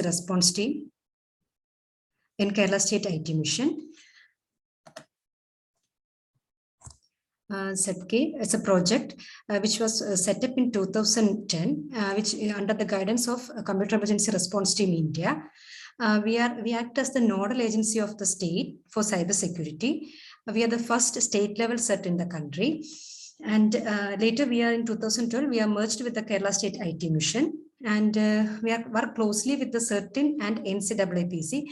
response team in Kerala State IT Mission. ZK, it's a project which was set up in 2010, which under the guidance of Computer Emergency Response Team India. We act as the nodal agency of the state for cybersecurity. We are the first state level set in the country. And later we are in 2012, we are merged with the Kerala State IT Mission. And we work closely with the CERT-In and NCAAPC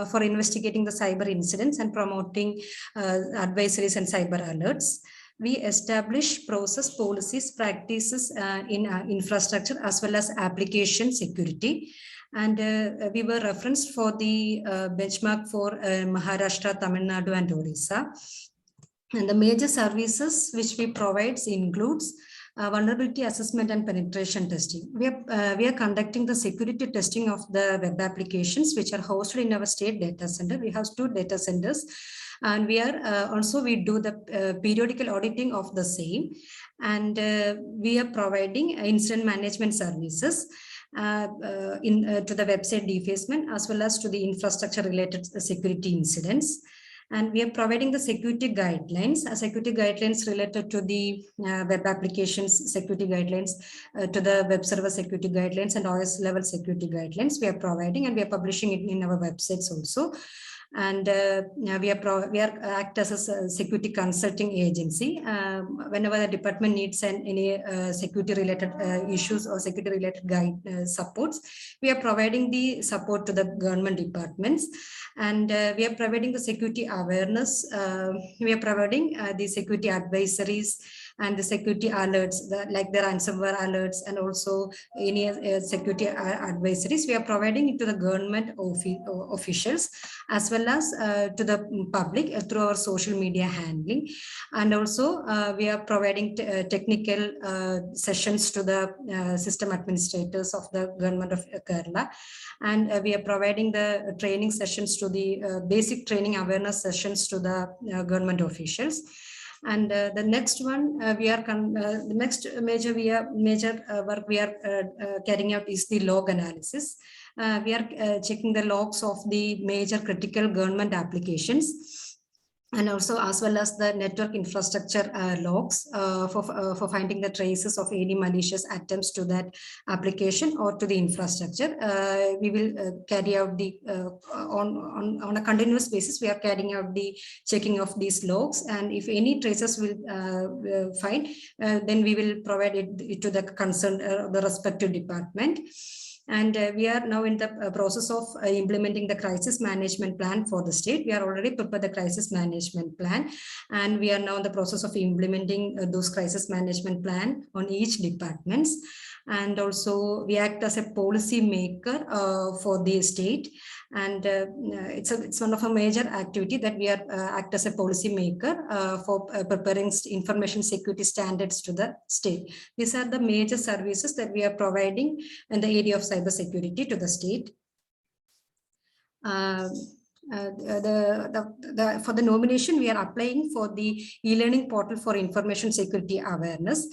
for investigating the cyber incidents and promoting advisories and cyber alerts. We establish process, policies, practices in infrastructure as well as application security. And we were referenced for the benchmark for Maharashtra, Tamil Nadu, and Odisha. And the major services which we provide includes vulnerability assessment and penetration testing. We are conducting the security testing of the web applications which are hosted in our state data center. We have 2 data centers, and we are also we do the periodical auditing of the same, and we are providing incident management services to the website defacement as well as to the infrastructure related security incidents. And we are providing the security guidelines related to the web applications security guidelines, to the web server security guidelines and OS level security guidelines we are providing, and we are publishing it in our websites also. And we are act as a security consulting agency. Whenever the department needs any security related issues or security related guide supports, we are providing the support to the government departments. And we are providing the security awareness. We are providing the security advisories and the security alerts, like the ransomware alerts, and also any security advisories. We are providing it to the government officials as well as to the public through our social media handling. And also we are providing technical sessions to the system administrators of the government of Kerala. And we are providing the training sessions to the basic training awareness sessions to the government officials. And the next one, the next major work we are carrying out is the log analysis. We are checking the logs of the major critical government applications, and also as well as the network infrastructure logs for finding the traces of any malicious attempts to that application or to the infrastructure. We will carry out the on a continuous basis. We are carrying out the checking of these logs, and if any traces will find, then we will provide it to the concerned the respective department. And we are now in the process of implementing the crisis management plan for the state. We are already prepared the crisis management plan, and we are now in the process of implementing those crisis management plan on each departments. And also we act as a policy maker for the state, and it's one of a major activity that we are act as a policy maker for preparing information security standards to the state. These are the major services that we are providing in the area of cybersecurity to the state. For the nomination, we are applying for the e-learning portal for information security awareness.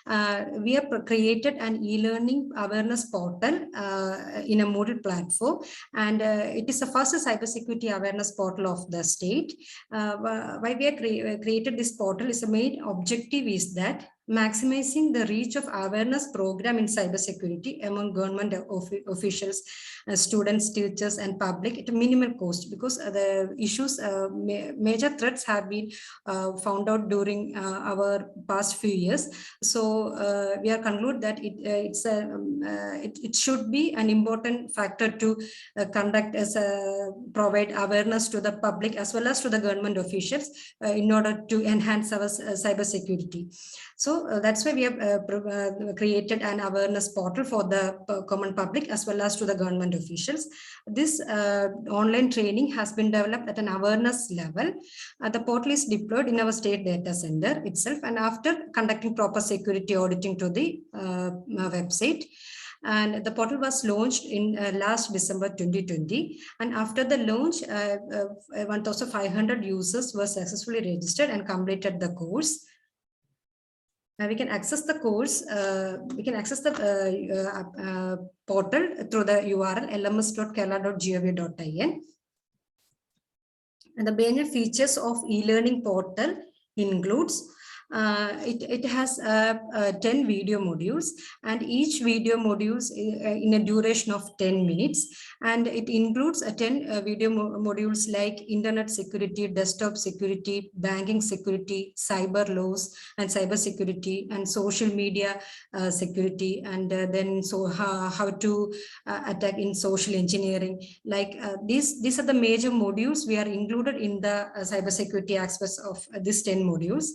We have created an e-learning awareness portal in a Moodle platform, and it is the first cybersecurity awareness portal of the state. Why we have created this portal is the main objective is that maximizing the reach of awareness program in cybersecurity among government officials, students, teachers, and public at a minimal cost, because the issues, major threats have been found out during our past few years. So we are conclude that it should be an important factor to conduct as provide awareness to the public as well as to the government officials in order to enhance our cybersecurity. So that's why we have created an awareness portal for the common public as well as to the government officials. This online training has been developed at an awareness level. The portal is deployed in our state data center itself, and after conducting proper security auditing to the website. And the portal was launched in last December 2020. And after the launch, 1,500 users were successfully registered and completed the course. We can access the course, we can access the portal through the URL lms.kerala.gov.in. And the main features of e-learning portal includes it has 10 video modules, and each video modules in a duration of 10 minutes, and it includes 10 video modules like internet security, desktop security, banking security, cyber laws and cyber security, and social media security, and then how to attack in social engineering. Like these are the major modules we are included in the cyber security aspects of these 10 modules.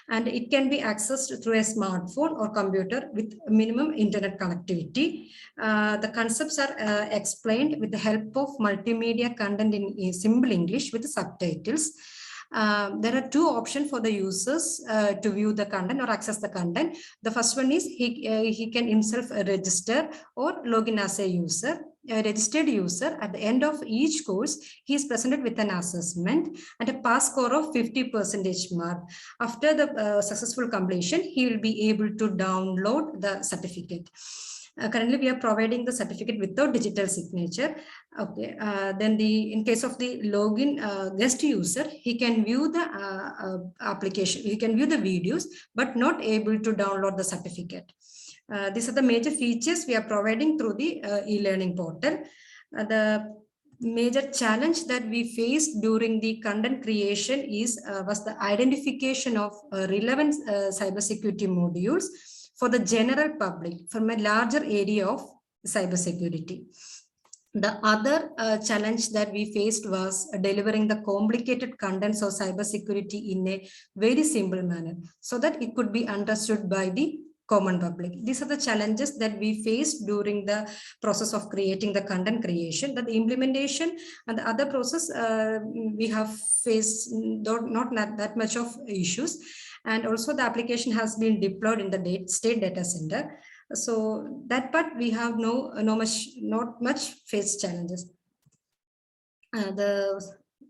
And it can be accessed through a smartphone or computer with minimum internet connectivity. The concepts are explained with the help of multimedia content in simple English with subtitles. There are two options for the users to view the content or access the content. The first one is he can himself register or log in as a user. A registered user, at the end of each course, he is presented with an assessment and a pass score of 50% mark. After the successful completion, he will be able to download the certificate. Currently, we are providing the certificate without digital signature. Okay. Then in case of the login guest user, he can view the application. He can view the videos, but not able to download the certificate. These are the major features we are providing through the e-learning portal. The major challenge that we faced during the content creation was the identification of relevant cybersecurity modules for the general public from a larger area of cybersecurity. The other challenge that we faced was delivering the complicated contents of cybersecurity in a very simple manner so that it could be understood by the common public. These are the challenges that we faced during the process of creating the content creation. That the implementation and the other process, we have faced not that much of issues. And also the application has been deployed in the state data center. So that part we have not much faced challenges.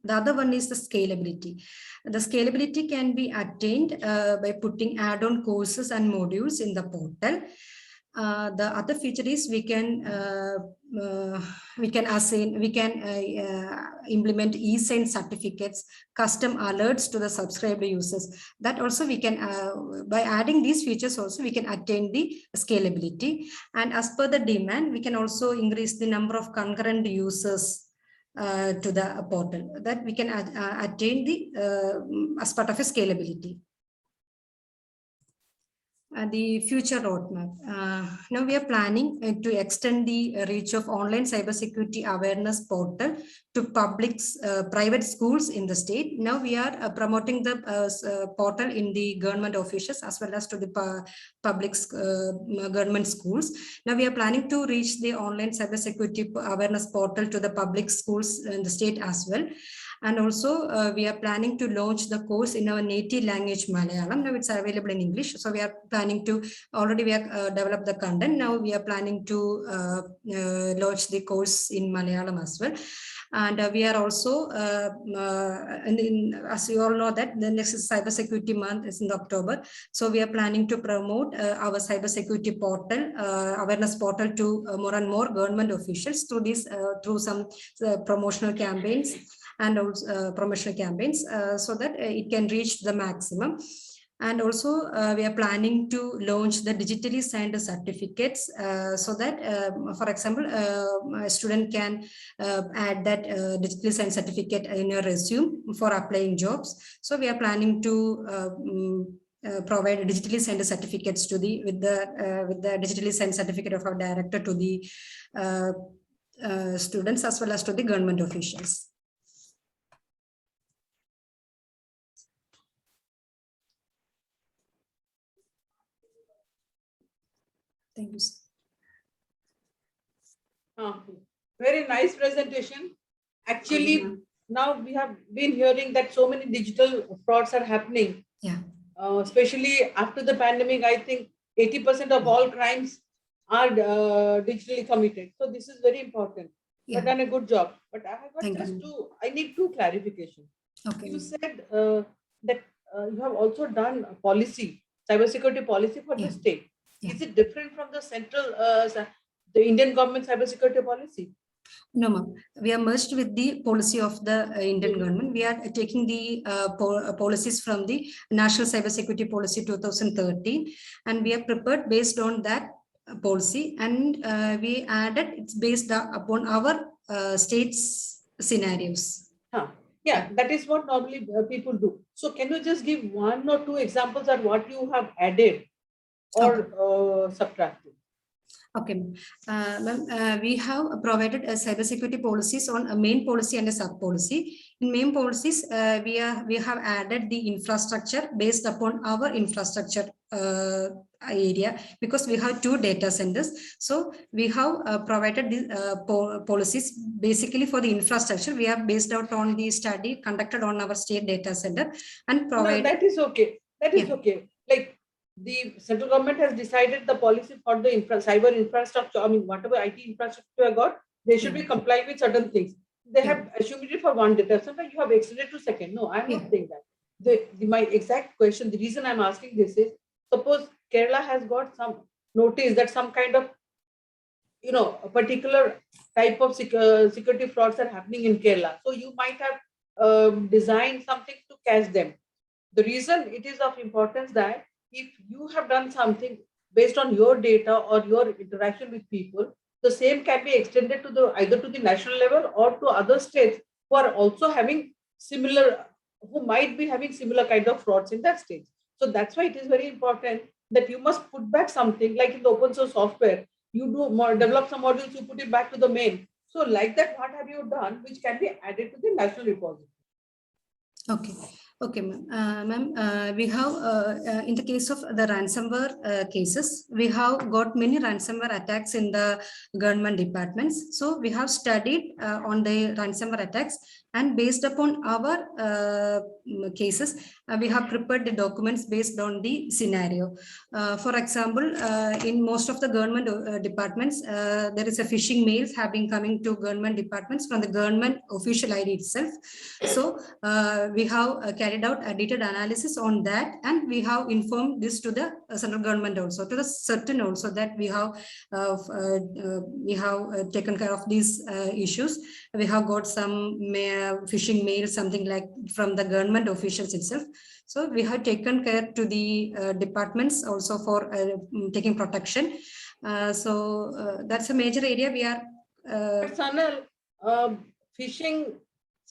The other one is the scalability. The scalability can be attained by putting add-on courses and modules in the portal. The other feature is we can implement e-sign certificates, custom alerts to the subscribed users. That also we can, by adding these features also, we can attain the scalability. And as per the demand, we can also increase the number of concurrent users to the portal, that we can attain the as part of a scalability. The future roadmap. Now we are planning to extend the reach of online cybersecurity awareness portal to private schools in the state. Now we are promoting the portal in the government offices as well as to the public government schools. Now we are planning to reach the online cybersecurity awareness portal to the public schools in the state as well. And also we are planning to launch the course in our native language Malayalam. Now it's available in English. So we are planning to, already we have developed the content. Now we are planning to launch the course in Malayalam as well. And we are also, as you all know, that the next cybersecurity month is in October. So we are planning to promote our cybersecurity portal, awareness portal to more and more government officials through this, through some promotional campaigns and also promotional campaigns so that it can reach the maximum. And also we are planning to launch the digitally signed certificates so that, for example, a student can add that digitally signed certificate in your resume for applying jobs. So we are planning to provide digitally signed certificates to with the digitally signed certificate of our director to the students as well as to the government officials. Thank you. Very nice presentation. Actually, now we have been hearing that so many digital frauds are happening. Yeah. Especially after the pandemic, I think 80% of all crimes are digitally committed. So this is very important. Yeah. You've done a good job. But I have got Thank just you. I need two clarifications. Okay. You said that you have also done a policy cybersecurity policy for the Yeah. state. Yeah. Is it different from the central, the Indian government cybersecurity policy? No, ma'am. We are merged with the policy of the Indian Mhm. government. We are taking the policies from the National Cybersecurity Policy 2013, and we are prepared based on that policy. And we added it's based upon our state's scenarios. Huh. Yeah, that is what normally people do. So, can you just give one or two examples of what you have added or subtracted? Okay, ma'am, we have provided cybersecurity policies on a main policy and a sub policy. In main policies, we have added the infrastructure based upon our infrastructure area, because we have 2 data centers. So we have provided the policies basically for the infrastructure. We are based out on the study conducted on our state data center and provide. No, that is okay. That is Yeah. okay. Like the central government has decided the policy for the cyber infrastructure. I mean, whatever IT infrastructure I got, they should be compliant with certain things. They have assumed it for one data center. You have extended to second. No, I'm not saying that. My exact question, the reason I'm asking this is, suppose Kerala has got some notice that some kind of, a particular type of security frauds are happening in Kerala. So you might have designed something to catch them. The reason it is of importance that if you have done something based on your data or your interaction with people, the same can be extended to either to the national level or to other states who are also having similar, who might be having similar kind of frauds in that state. So that's why it is very important that you must put back something like in the open source software. You do more, develop some modules, you put it back to the main. So like that, what have you done which can be added to the national repository? Okay. Okay, ma'am. We have, in the case of the ransomware cases, we have got many ransomware attacks in the government departments. So we have studied on the ransomware attacks, and based upon our cases, we have prepared the documents based on the scenario. For example, in most of the government departments, there is a phishing mails have been coming to government departments from the government official ID itself. So we have carried out a detailed analysis on that, and we have informed this to the central government also, to the certain also, that we have taken care of these issues. We have got some phishing mail, something like from the government officials itself. So we have taken care to the departments also for taking protection. So that's a major area we are. Sanal, phishing,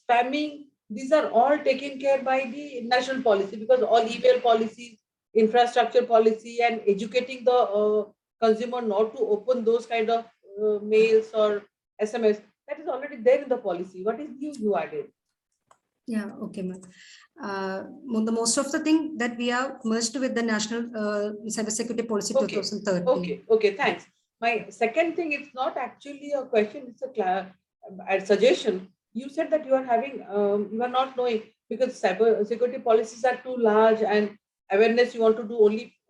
spamming, these are all taken care by the national policy, because all email policies, infrastructure policy, and educating the consumer not to open those kind of mails or SMS, that is already there in the policy. What is new you added? Yeah, okay, ma'am. The most of the thing that we have merged with the National Cybersecurity Policy 2013. Okay, thanks. My second thing, it's not actually a question, it's a suggestion. You said that you are having, you are not knowing, because cyber security policies are too large, and awareness you want to do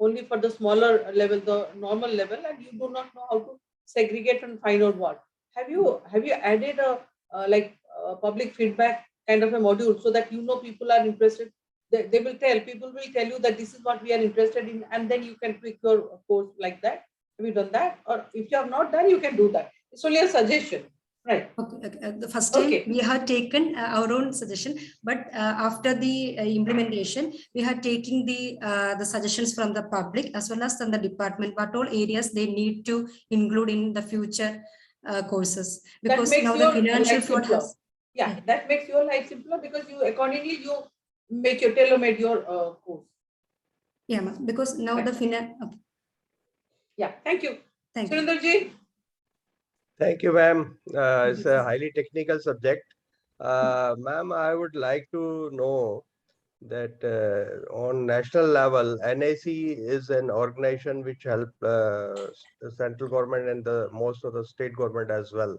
only for the smaller level, the normal level, and you do not know how to segregate and find out what. Have you added a public feedback kind of a module, so that people are interested? People will tell you that this is what we are interested in, and then you can tweak your course like that. Have you done that? Or if you have not done, you can do that. It's only a suggestion. Right. Okay. The first time we have taken our own suggestion, but after the implementation, we have taken the suggestions from the public as well as from the department, what all areas they need to include in the future courses. Because now the financial fraud has. Yeah, that makes your life simpler, because you accordingly you make your tailor-made your course. Yeah, because now the Okay. Yeah, thank you. Thank you. Surendraji. Thank you, ma'am. It's a highly technical subject. Ma'am, I would like to know that on national level, NIC is an organization which help the central government and the most of the state government as well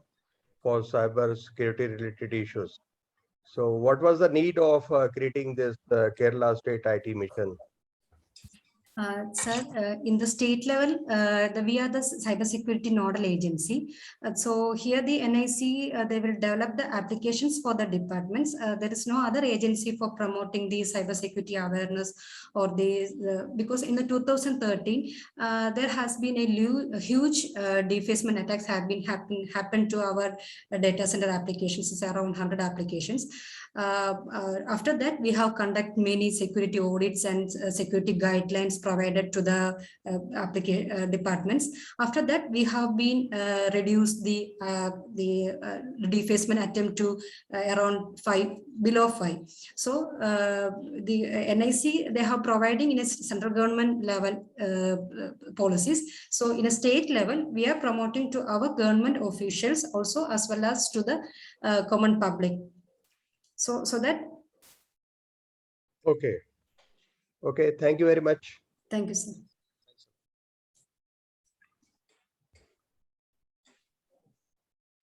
for cyber security related issues. So what was the need of creating this Kerala State IT Mission? Sir, in the state level, we are the cybersecurity nodal agency. So here the NIC, they will develop the applications for the departments. There is no other agency for promoting the cybersecurity awareness or because in the 2013, there has been a huge defacement attacks have been happened to our data center applications. It's around 100 applications. After that, we have conducted many security audits and security guidelines provided to the departments. After that, we have been reduced the defacement attempt to around 5, below 5. So the NIC, they have providing in a central government level policies. So in a state level, we are promoting to our government officials also, as well as to the common public. So that. Okay. Okay. Thank you very much. Thank you, sir.